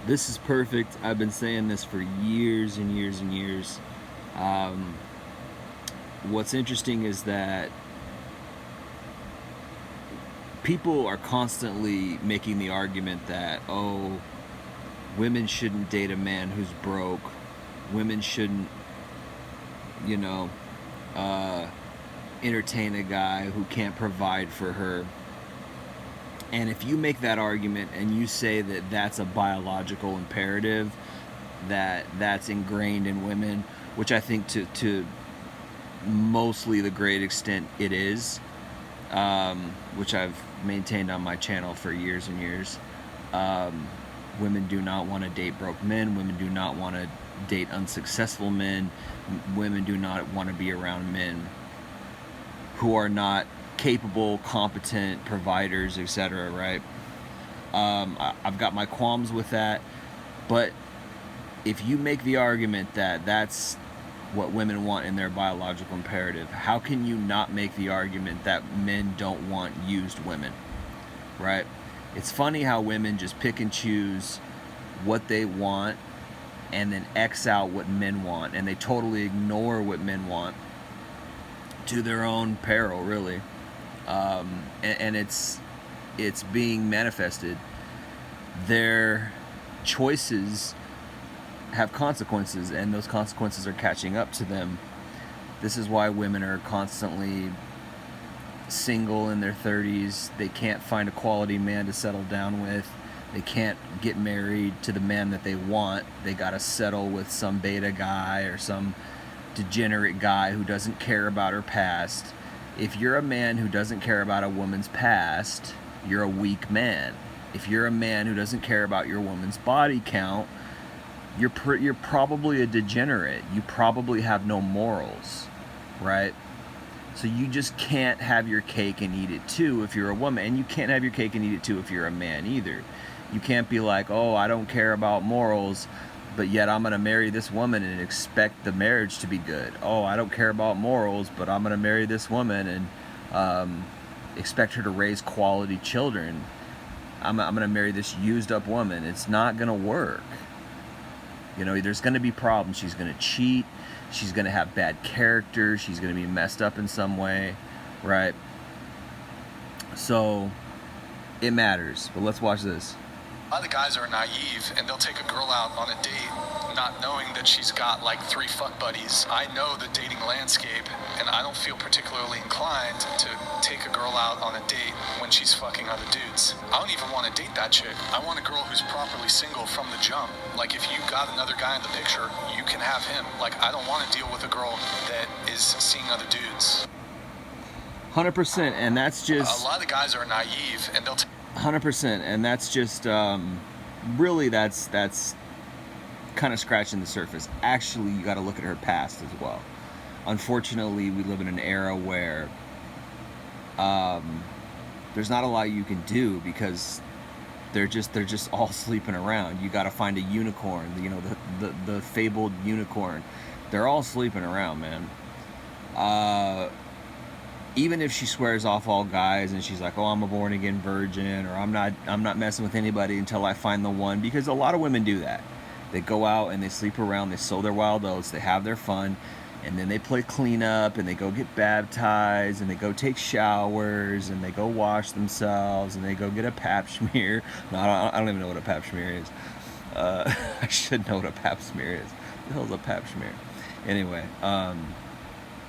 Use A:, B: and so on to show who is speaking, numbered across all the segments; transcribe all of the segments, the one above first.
A: This is perfect. I've been saying this for years and years and years. Um, what's interesting is that people are constantly making the argument that, oh, women shouldn't date a man who's broke. Women shouldn't, you know, uh, entertain a guy who can't provide for her. And if you make that argument and you say that that's a biological imperative, that's ingrained in women, which I think to mostly the great extent it is, which I've maintained on my channel for years and years. Um, Women do not want to date broke men. Women do not want to date unsuccessful men. Women do not want to be around men who are not capable, competent providers, etc. Right? I've got my qualms with that, but if you make the argument that that's what women want in their biological imperative, how can you not make the argument that men don't want used women? Right? It's funny how women just pick and choose what they want and then X out what men want, and they totally ignore what men want to their own peril, really. And it's being manifested. Their choices have consequences, and those consequences are catching up to them. This is why women are constantly single in their 30s. They can't find a quality man to settle down with. They can't get married to the man that they want. They gotta settle with some beta guy or some degenerate guy who doesn't care about her past. If you're a man who doesn't care about a woman's past, you're a weak man. If you're a man who doesn't care about your woman's body count, you're probably a degenerate. You probably have no morals, right? So you just can't have your cake and eat it too if you're a woman, and you can't have your cake and eat it too if you're a man either. You can't be like, oh, I don't care about morals, but yet I'm gonna marry this woman and expect the marriage to be good. Oh, I don't care about morals, but I'm gonna marry this woman and expect her to raise quality children. I'm gonna marry this used up woman. It's not gonna work. You know, there's gonna be problems. She's gonna cheat. She's gonna have bad character. She's gonna be messed up in some way, right? So it matters. But let's watch this.
B: A lot of guys are naive and they'll take a girl out on a date not knowing that she's got like 3 fuck buddies. I know the dating landscape and I don't feel particularly inclined to take a girl out on a date when she's fucking other dudes. I don't even want to date that chick. I want a girl who's properly single from the jump. Like if you got another guy in the picture, you can have him. Like I don't want to deal with a girl that is seeing other dudes.
A: 100%, and that's just...
B: A lot of guys are naive and they'll
A: 100%, and that's just really that's kind of scratching the surface. Actually, you got to look at her past as well. Unfortunately, we live in an era where there's not a lot you can do because they're just all sleeping around. You got to find a unicorn, you know, the fabled unicorn. They're all sleeping around, man. Even if she swears off all guys and she's like, oh, I'm a born again virgin, or I'm not messing with anybody until I find the one, because a lot of women do that. They go out and they sleep around, they sow their wild oats, they have their fun, and then they play cleanup and they go get baptized and they go take showers and they go wash themselves and they go get a pap smear. No, I don't even know what a pap smear is. I should know what a pap smear is. What the hell is a pap smear? Anyway,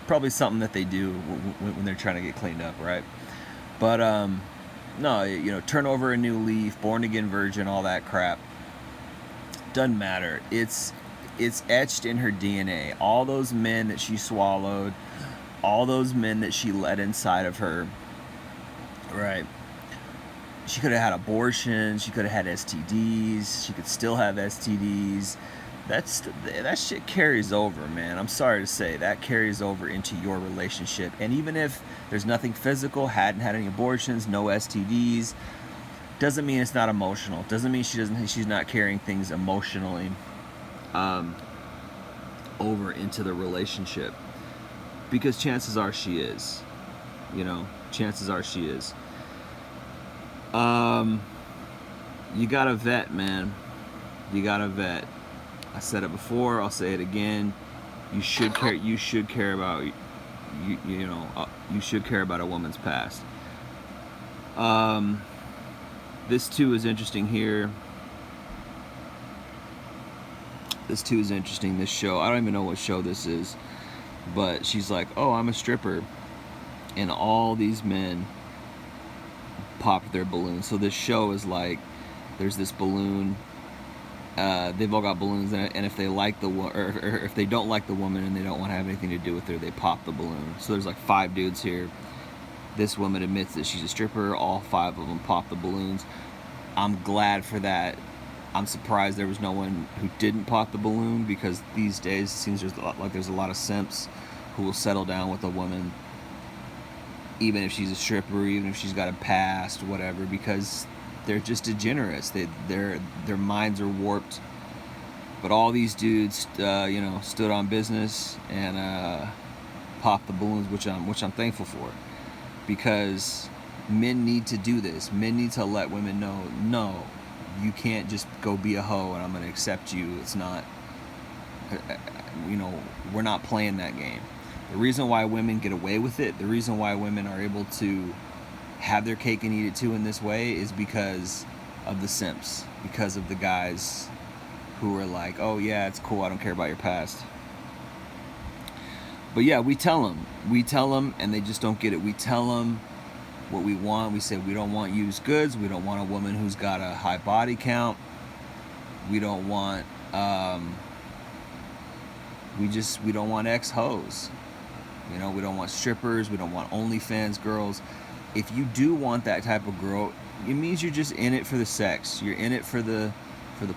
A: probably something that they do when they're trying to get cleaned up, right? But no, you know, turn over a new leaf, born again virgin, all that crap. Doesn't matter. It's etched in her DNA. All those men that she swallowed, all those men that she let inside of her, right? She could have had abortions. She could have had STDs. She could still have STDs. That shit carries over, man. I'm sorry to say, that carries over into your relationship. And even if there's nothing physical, hadn't had any abortions, no STDs, doesn't mean it's not emotional. Doesn't mean she's not carrying things emotionally over into the relationship. Because chances are she is. You know, chances are she is. You gotta vet, man. You gotta vet. I said it before. I'll say it again. You should care. You should care about. You should care about a woman's past. This too is interesting here. This too is interesting. This show. I don't even know what show this is, but she's like, "Oh, I'm a stripper," and all these men pop their balloons. So this show is like, there's this balloon. They've all got balloons in it, and if they like or if they don't like the woman and they don't want to have anything to do with her, they pop the balloon. So there's like 5 dudes here. This woman admits that she's a stripper. All 5 of them pop the balloons. I'm glad for that. I'm surprised there was no one who didn't pop the balloon, because these days it seems there's a lot of simps who will settle down with a woman, even if she's a stripper, even if she's got a past, whatever, because they're just degenerates. Their minds are warped. But all these dudes, stood on business and popped the balloons, which I'm thankful for, because men need to do this. Men need to let women know, no, you can't just go be a hoe and I'm going to accept you. It's not, we're not playing that game. The reason why women get away with it, the reason why women are able to have their cake and eat it too in this way, is because of the simps, because of the guys who are like, oh yeah, it's cool, I don't care about your past. But yeah, we tell them, and they just don't get it. We tell them what we want. We say we don't want used goods. We don't want a woman who's got a high body count. We don't want we don't want ex-hoes. We don't want strippers. We don't want OnlyFans girls. If you do want that type of girl, it means you're just in it for the sex. You're in it for the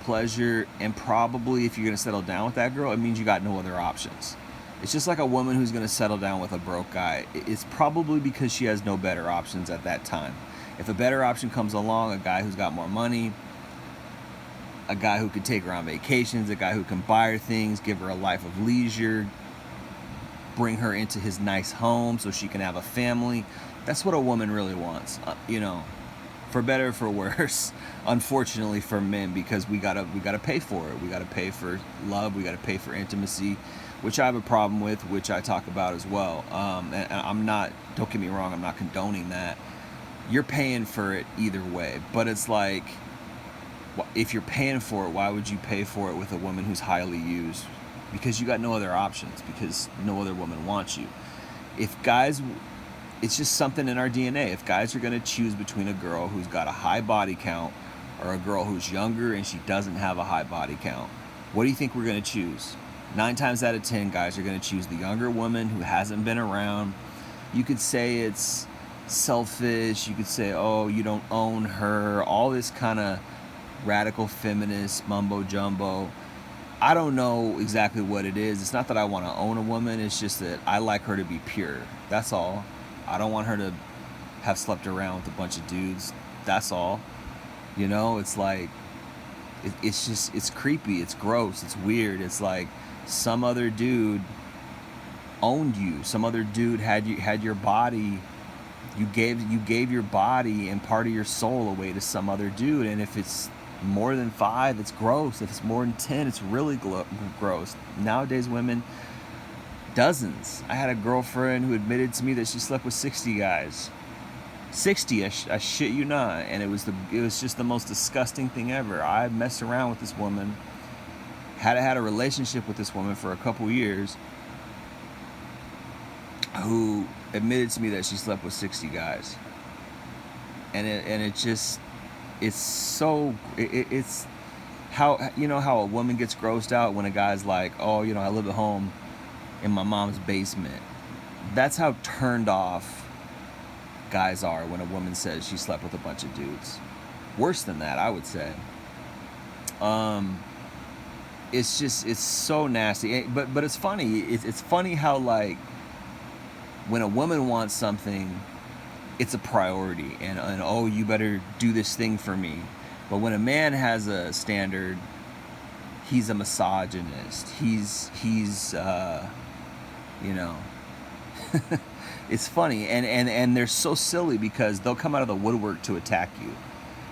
A: pleasure, and probably if you're going to settle down with that girl, it means you got no other options. It's just like a woman who's going to settle down with a broke guy. It's probably because she has no better options at that time. If a better option comes along, a guy who's got more money, a guy who can take her on vacations, a guy who can buy her things, give her a life of leisure, bring her into his nice home so she can have a family. That's what a woman really wants, for better or for worse. Unfortunately for men, because we gotta pay for it. We gotta pay for love. We gotta pay for intimacy, which I have a problem with, which I talk about as well. And I'm not. Don't get me wrong. I'm not condoning that. You're paying for it either way, but it's like, if you're paying for it, why would you pay for it with a woman who's highly used? Because you got no other options, because no other woman wants you. If guys, it's just something in our DNA. If guys are going to choose between a girl who's got a high body count or a girl who's younger and she doesn't have a high body count, what do you think we're going to choose? 9 times out of 10, guys are going to choose the younger woman who hasn't been around. You could say it's selfish. You could say, oh, you don't own her. All this kind of radical feminist mumbo jumbo. I don't know exactly what it is. It's not that I want to own a woman. It's just that I like her to be pure. That's all. I don't want her to have slept around with a bunch of dudes. That's all. It's like, it's creepy. It's gross. It's weird. It's like some other dude owned you. Some other dude had your body. You gave your body and part of your soul away to some other dude. And if it's more than 5, it's gross. If it's more than 10, it's really gross. Nowadays, women, dozens. I had a girlfriend who admitted to me that she slept with 60 guys. 60, I shit you not. And it was just the most disgusting thing ever. I messed around with this woman, had a relationship with this woman for a couple years, who admitted to me that she slept with 60 guys. And it's how how a woman gets grossed out when a guy's like, oh, I live at home in my mom's basement. That's how turned off guys are when a woman says she slept with a bunch of dudes. Worse than that, I would say. It's so nasty. But it's funny. It's funny how, like, when a woman wants something, it's a priority, and oh, you better do this thing for me. But when a man has a standard, he's a misogynist. He's it's funny, and they're so silly because they'll come out of the woodwork to attack you.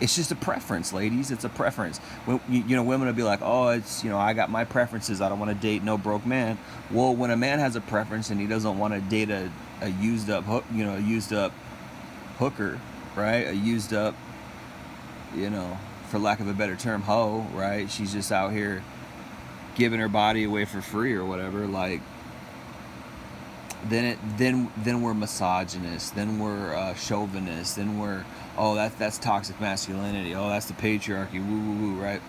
A: It's just a preference, ladies. It's a preference. When, women will be like, oh, it's, I got my preferences. I don't want to date no broke man. Well, when a man has a preference and he doesn't want to date a used up, a used up hooker, right? A used up, for lack of a better term, hoe, right? She's just out here giving her body away for free or whatever. Like, then we're misogynist. Then we're chauvinist. Then we're, oh, that's toxic masculinity. Oh, that's the patriarchy. Woo woo woo, right?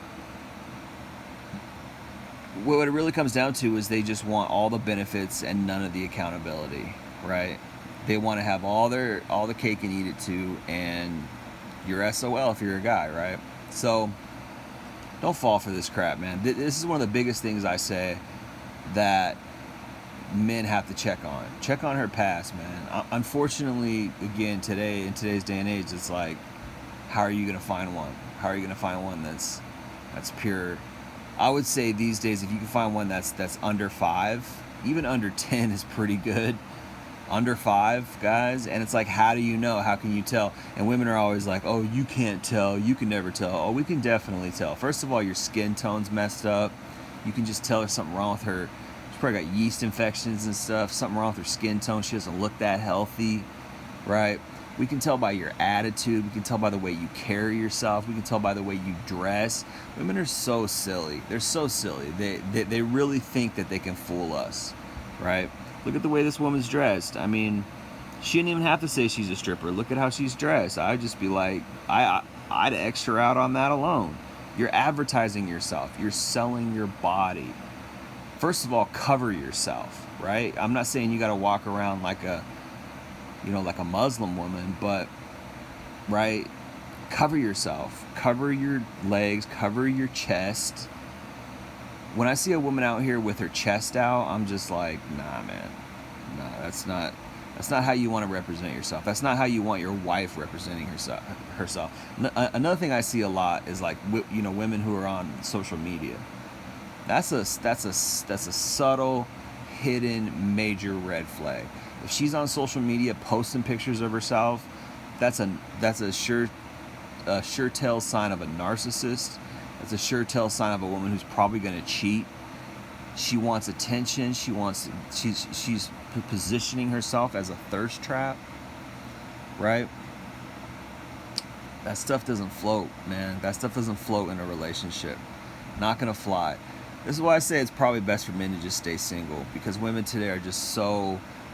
A: What it really comes down to is they just want all the benefits and none of the accountability, right? They want to have all the cake and eat it too, and you're SOL if you're a guy, right? So don't fall for this crap, man. This is one of the biggest things I say that men have to check on. Check on her past, man. Unfortunately, again, in today's day and age, it's like, how are you gonna find one? How are you gonna find one that's pure? I would say these days, if you can find one that's under 5, even under 10 is pretty good. Under 5, guys, and it's like, how do you know? How can you tell? And women are always like, oh, you can't tell. You can never tell. Oh, we can definitely tell. First of all, your skin tone's messed up. You can just tell there's something wrong with her. She's probably got yeast infections and stuff. Something wrong with her skin tone. She doesn't look that healthy, right? We can tell by your attitude. We can tell by the way you carry yourself. We can tell by the way you dress. Women are so silly. They're so silly. They really think that they can fool us, right? Look at the way this woman's dressed. I mean, she didn't even have to say she's a stripper. Look at how she's dressed. I'd just be like, I'd extra out on that alone. You're advertising yourself. You're selling your body. First of all, cover yourself, right? I'm not saying you got to walk around like a Muslim woman, but, right? Cover yourself. Cover your legs. Cover your chest. When I see a woman out here with her chest out, I'm just like, nah, man. Nah, that's not how you want to represent yourself. That's not how you want your wife representing herself. Another thing I see a lot is like, women who are on social media. That's a subtle, hidden, major red flag. If she's on social media posting pictures of herself, that's a sure tell sign of a narcissist. That's a sure tell sign of a woman who's probably going to cheat. She wants attention. She's positioning herself as a thirst trap, right? That stuff doesn't float, man. That stuff doesn't float in a relationship. Not going to fly. This is why I say it's probably best for men to just stay single, because women today are just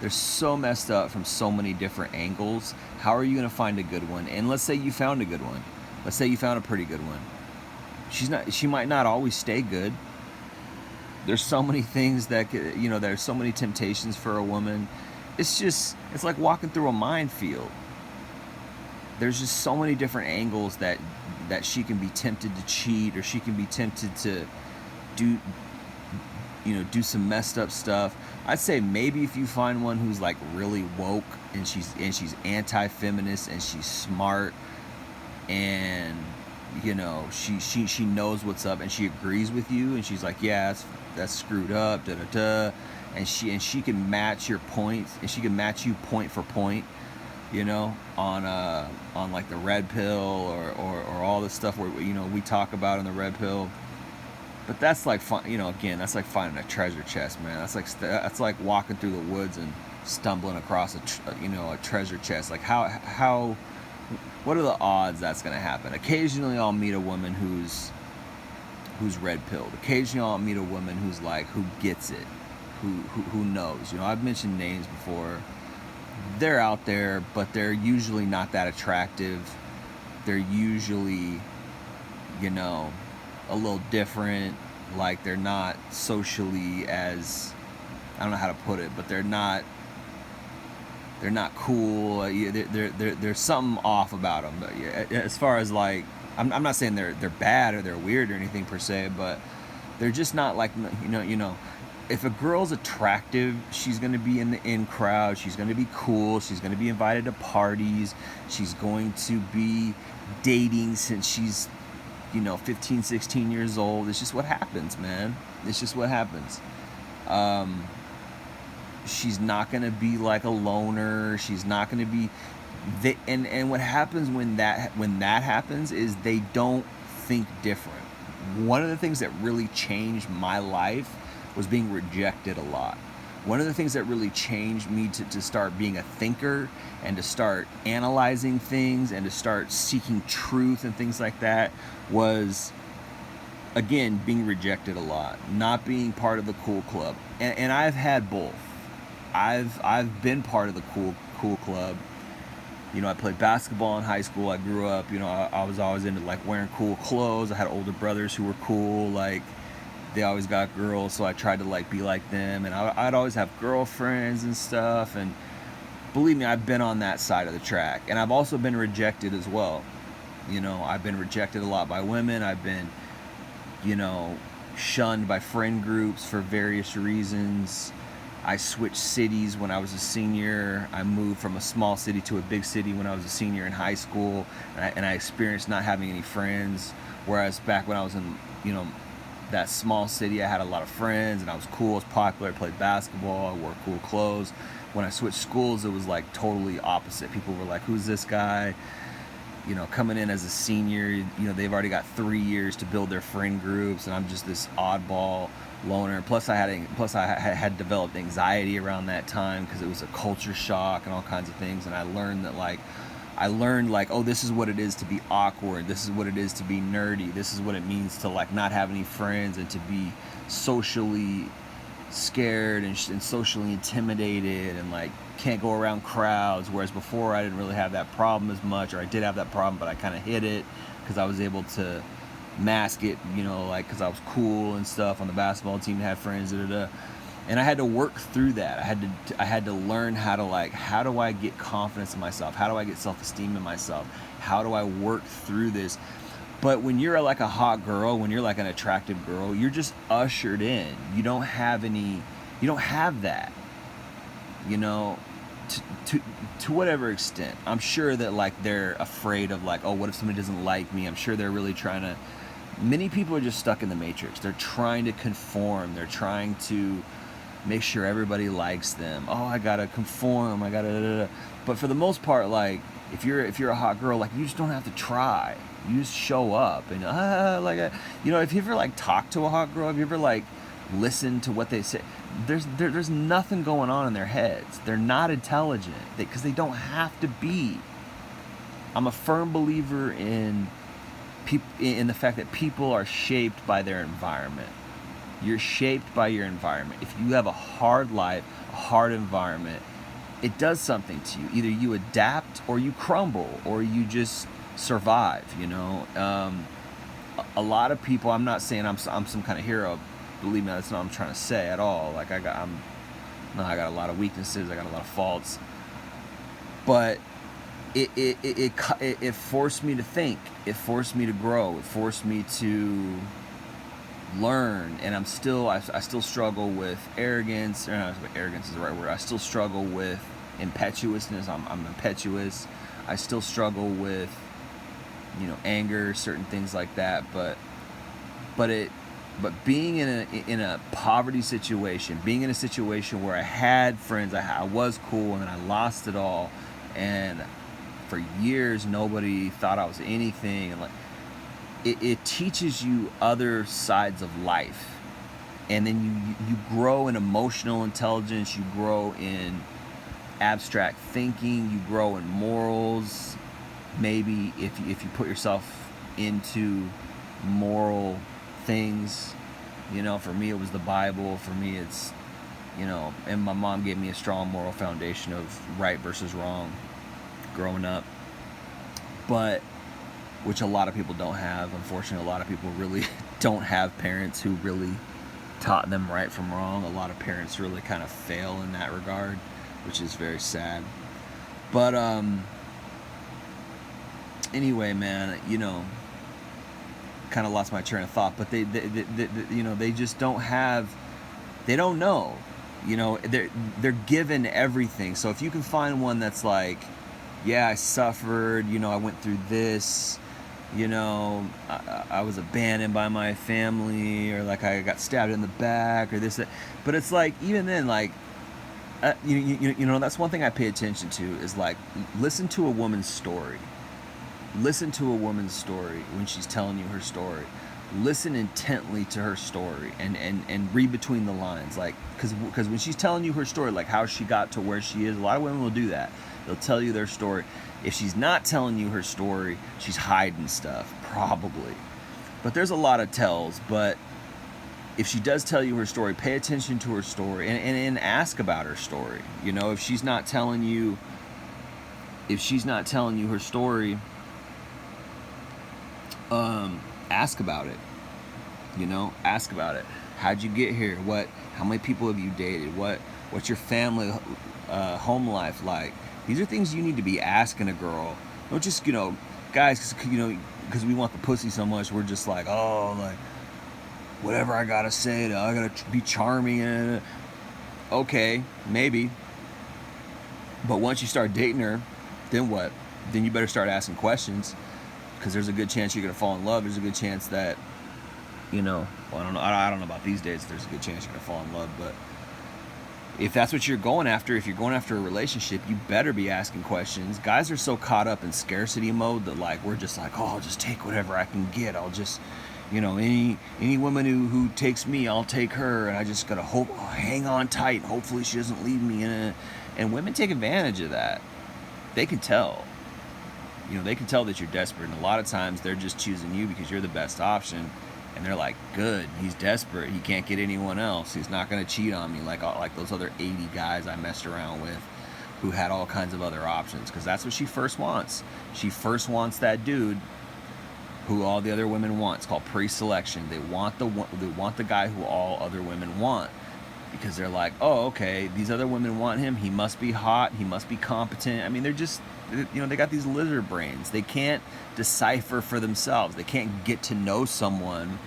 A: they're so messed up from so many different angles. How are you going to find a good one? And let's say you found a good one. Let's say you found a pretty good one. She might not always stay good. There's so many things that there's so many temptations for a woman. It's like walking through a minefield. There's just so many different angles that she can be tempted to cheat, or she can be tempted to do some messed up stuff. I'd say maybe if you find one who's like really woke and she's anti-feminist and she's smart and she knows what's up and she agrees with you and she's like, yeah, that's screwed up, da da da, and she can match your points and she can match you point for point, on like the red pill or all the stuff where we talk about in the red pill. But that's like fun, again, that's like finding a treasure chest, man. That's like walking through the woods and stumbling across a treasure chest. Like how what are the odds that's going to happen? Occasionally I'll meet a woman who's red pilled. Occasionally I'll meet a woman who's like, who gets it, who knows. I've mentioned names before. They're out there, but they're usually not that attractive. They're usually, a little different. Like, they're not socially as, I don't know how to put it, but they're not cool. There's something off about them. But yeah, as far as like, I'm not saying they're bad or they're weird or anything per se, but they're just not like, if a girl's attractive, she's going to be in the in crowd. She's going to be cool. She's going to be invited to parties. She's going to be dating since she's 15, 16 years old. It's just what happens, man. It's just what happens. She's not going to be like a loner. She's not going to be, and what happens when that happens is they don't think different. One of the things that really changed my life was being rejected a lot. One of the things that really changed me to start being a thinker and to start analyzing things and to start seeking truth and things like that was, again, being rejected a lot, not being part of the cool club. And I've had both. I've been part of the cool club. You know, I played basketball in high school. I grew up, you know, I was always into like wearing cool clothes. I had older brothers who were cool. Like, they always got girls, so I tried to like be like them. And I'd always have girlfriends and stuff. And believe me, I've been on that side of the track. And I've also been rejected as well. You know, I've been rejected a lot by women. I've been, you know, shunned by friend groups for various reasons. I switched cities when I was a senior. I moved from a small city to a big city when I was a senior in high school, and I experienced not having any friends. Whereas back when I was in, you know, that small city, I had a lot of friends, and I was cool, I was popular, I played basketball, I wore cool clothes. When I switched schools, it was like totally opposite. People were like, "Who's this guy?" You know, coming in as a senior, you know, they've already got 3 years to build their friend groups, and I'm just this oddball loner. Plus I had developed anxiety around that time because it was a culture shock and all kinds of things. And I learned like, oh, this is what it is to be awkward. This is what it is to be nerdy. This is what it means to like not have any friends and to be socially scared and socially intimidated and like can't go around crowds. Whereas before I didn't really have that problem as much, or I did have that problem, but I kind of hid it because I was able to mask it, you know, like because I was cool and stuff on the basketball team, had friends, and I had to work through that. I had to learn how to like, how do I get confidence in myself? How do I get self-esteem in myself? How do I work through this? But when you're like a hot girl, when you're like an attractive girl, you're just ushered in. You don't have that, you know, to whatever extent. I'm sure that like they're afraid of like, oh, what if somebody doesn't like me? I'm sure they're really trying to. Many people are just stuck in the matrix. They're trying to conform. They're trying to make sure everybody likes them. Oh, I gotta conform. I gotta. But for the most part, like if you're a hot girl, like you just don't have to try. You just show up and you know, if you ever like talk to a hot girl, if you ever like listen to what they say, there's nothing going on in their heads. They're not intelligent because they don't have to be. I'm a firm believer in the fact that people are shaped by their environment. You're shaped by your environment. If you have a hard life, a hard environment, it does something to you. Either you adapt or you crumble or you just survive, you know. A lot of people, I'm not saying I'm some kind of hero. Believe me, that's not what I'm trying to say at all. Like I got a lot of weaknesses, I got a lot of faults. But it forced me to think. It forced me to grow. It forced me to learn. And I still struggle with arrogance. Or not, arrogance is the right word. I still struggle with impetuousness. I'm impetuous. I still struggle with, you know, anger, certain things like that. But being in a poverty situation, being in a situation where I had friends, I was cool, and then I lost it all, and for years nobody thought I was anything, and like it teaches you other sides of life, and then you grow in emotional intelligence, you grow in abstract thinking, you grow in morals. Maybe if you put yourself into moral things, you know, for me it was the Bible. For me it's, you know, and my mom gave me a strong moral foundation of right versus wrong growing up, but which a lot of people don't have. Unfortunately, a lot of people really don't have parents who really taught them right from wrong. A lot of parents really kind of fail in that regard, which is very sad. But anyway, man, you know, kind of lost my train of thought. But they you know, they just don't have, they don't know, you know, they're given everything. So if you can find one that's like, yeah, I suffered, you know, I went through this, you know, I was abandoned by my family, or like I got stabbed in the back, or this, that. But it's like, even then, like, You know, that's one thing I pay attention to is like, listen to a woman's story. Listen to a woman's story when she's telling you her story. Listen intently to her story and read between the lines. Like, because when she's telling you her story, like how she got to where she is, a lot of women will do that. They'll tell you their story. If she's not telling you her story, she's hiding stuff, probably. But there's a lot of tells. But if she does tell you her story, pay attention to her story and ask about her story. You know, if she's not telling you her story, ask about it. You know, ask about it. How'd you get here? How many people have you dated? What's your family, home life like? These are things you need to be asking a girl. Don't just, you know, guys, because we want the pussy so much, we're just like, oh, like, whatever I gotta say, I gotta be charming. Okay, maybe. But once you start dating her, then what? Then you better start asking questions, because there's a good chance you're gonna fall in love. There's a good chance that, you know, well, I don't know about these days. There's a good chance you're gonna fall in love, but if that's what you're going after, if you're going after a relationship, you better be asking questions. Guys are so caught up in scarcity mode that, like, we're just like, oh, I'll just take whatever I can get. I'll just, you know, any woman who takes me, I'll take her, and I just gotta hang on tight. Hopefully she doesn't leave me. And women take advantage of that. They can tell. You know, they can tell that you're desperate, and a lot of times they're just choosing you because you're the best option. And they're like, good, he's desperate. He can't get anyone else. He's not going to cheat on me like those other 80 guys I messed around with who had all kinds of other options. Because that's what she first wants. She first wants that dude who all the other women want. It's called pre-selection. They want the guy who all other women want. Because they're like, oh, okay, these other women want him. He must be hot. He must be competent. I mean, they're just, you know, they got these lizard brains. They can't decipher for themselves. They can't get to know someone,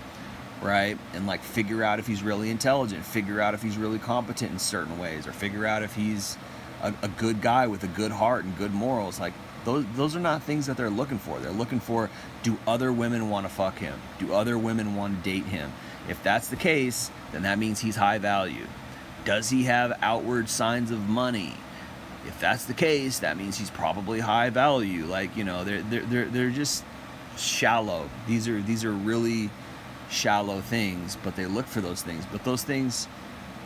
A: right? And like figure out if he's really intelligent, figure out if he's really competent in certain ways, or figure out if he's a good guy with a good heart and good morals. Like those are not things that they're looking for. They're looking for, do other women want to fuck him? Do other women want to date him? If that's the case, then that means he's high value. Does he have outward signs of money? If that's the case, that means he's probably high value. Like, you know, they're just shallow. These are really shallow things, but they look for those things. But those things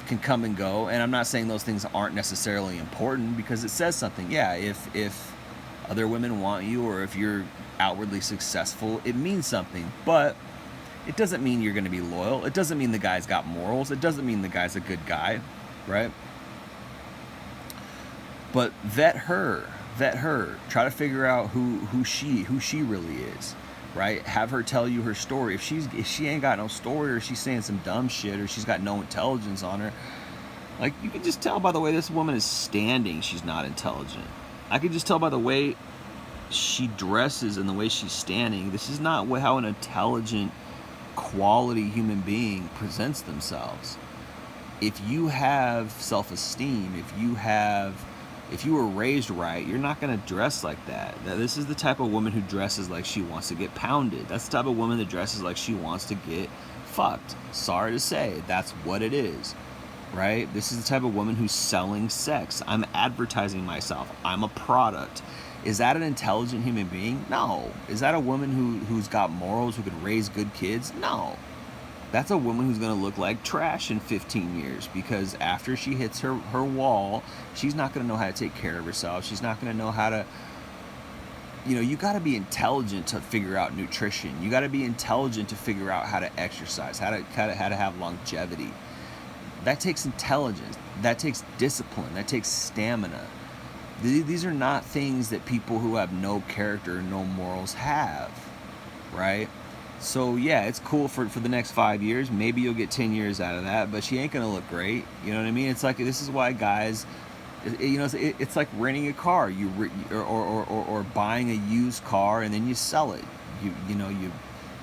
A: can come and go, and I'm not saying those things aren't necessarily important, because it says something. Yeah, if other women want you, or if you're outwardly successful, it means something. But it doesn't mean you're going to be loyal. It doesn't mean the guy's got morals. It doesn't mean the guy's a good guy, right? But vet her. Try to figure out who she really is, right? Have her tell you her story. If she ain't got no story, or she's saying some dumb shit, or she's got no intelligence on her, like, you can just tell by the way this woman is standing, she's not intelligent. I can just tell by the way she dresses and the way she's standing. This is not how an intelligent, quality human being presents themselves. If you have self-esteem, if you were raised right, you're not going to dress like that. This is the type of woman who dresses like she wants to get pounded. That's the type of woman that dresses like she wants to get fucked. Sorry to say, that's what it is, right? This is the type of woman who's selling sex. I'm advertising myself. I'm a product. Is that an intelligent human being? No. Is that a woman who's got morals, who could raise good kids? No. That's a woman who's going to look like trash in 15 years, because after she hits her wall, she's not going to know how to take care of herself. She's not going to know how to, you know, you got to be intelligent to figure out nutrition. You got to be intelligent to figure out how to exercise, how to have longevity. That takes intelligence. That takes discipline. That takes stamina. These are not things that people who have no character, no morals have, right? So yeah, it's cool for the next 5 years. Maybe you'll get 10 years out of that, but she ain't gonna look great. You know what I mean? It's like, this is why guys, you know, it's like renting a car, or buying a used car and then you sell it. You know, you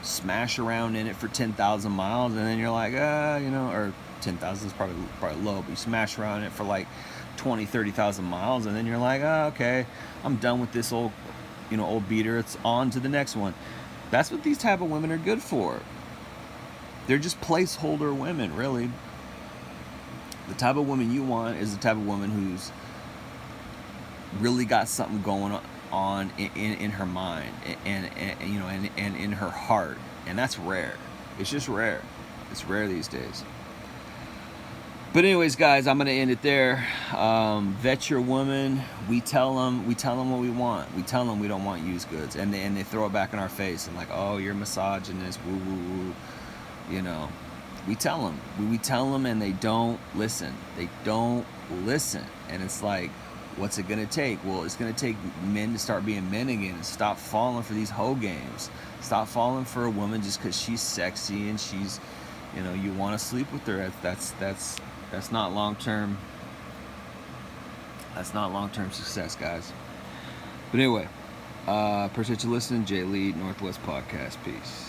A: smash around in it for 10,000 miles, and then you're like, you know, or 10,000 is probably low, but you smash around in it for like 20,000-30,000 miles, and then you're like, okay, I'm done with this old beater. It's on to the next one. That's what these type of women are good for. They're just placeholder women, really. The type of woman you want is the type of woman who's really got something going on in her mind and you know and in her heart, and that's rare. It's just rare. It's rare these days. But anyways, guys, I'm gonna end it there. Vet your woman. We tell them what we want. We tell them we don't want used goods, and they throw it back in our face and like, oh, you're misogynist, woo woo woo. You know, we tell them, and they don't listen. They don't listen, and it's like, what's it gonna take? Well, it's gonna take men to start being men again and stop falling for these hoe games. Stop falling for a woman just because she's sexy and she's, you know, you want to sleep with her. That's not long-term. That's not long-term success, guys. But anyway, appreciate you listening. Jay Lead, Northwest Podcast. Peace.